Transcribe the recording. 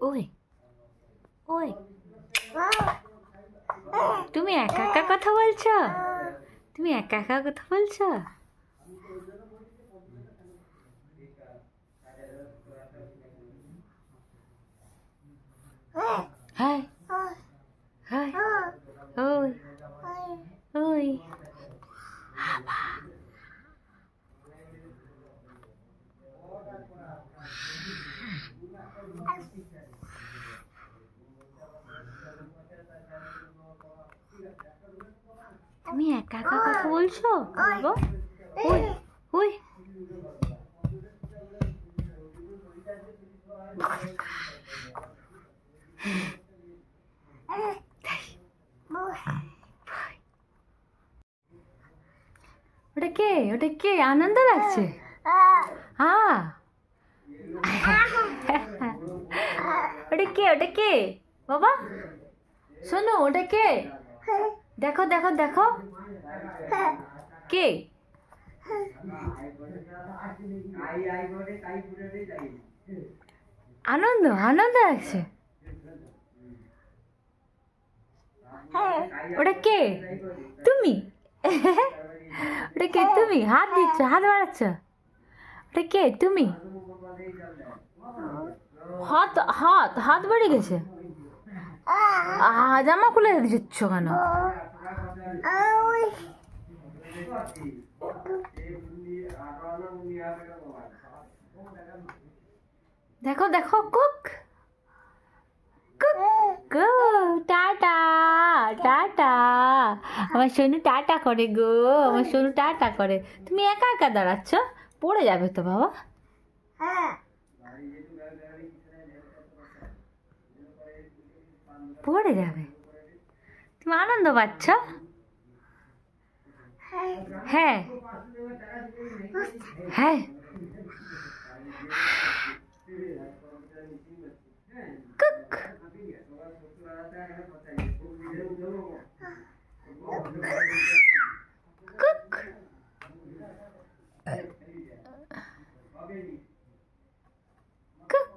ওই ওই তুমি একা একা কথা বলছো? তুমি একা একা কথা বলছো? হাই হাই ওই ওই তুমি একা একা কথা বলছো গো? ওই ওই ওটা কে? ওটা কে? আনন্দ লাগছে? হ্যাঁ ওটা কে? ওটা কে বাবা? শোনো, ওটা কে? দেখো দেখো দেখো কে? আনন্দ আনন্দ লাগছে। ওটা কে? তুমি? ওটা কে? তুমি হাত দিচ্ছ, হাত বাড়াচ্ছ? ওটা কে? তুমি? হাত হাত হাত বেড়ে গেছে? জামা খুলে দিচ্ছ কেন? দেখো দেখো কুক গো, টাটা টাটা। আমার সোনু টাটা করে গো, আমার সোনু টাটা করে। তুমি একা একা দাঁড়াচ্ছ, পড়ে যাবে তো বাবা। পড়ে যাবে। তুমি আনন্দ পাচ্ছ? হ্যাঁ হ্যাঁ কুক কুক কুক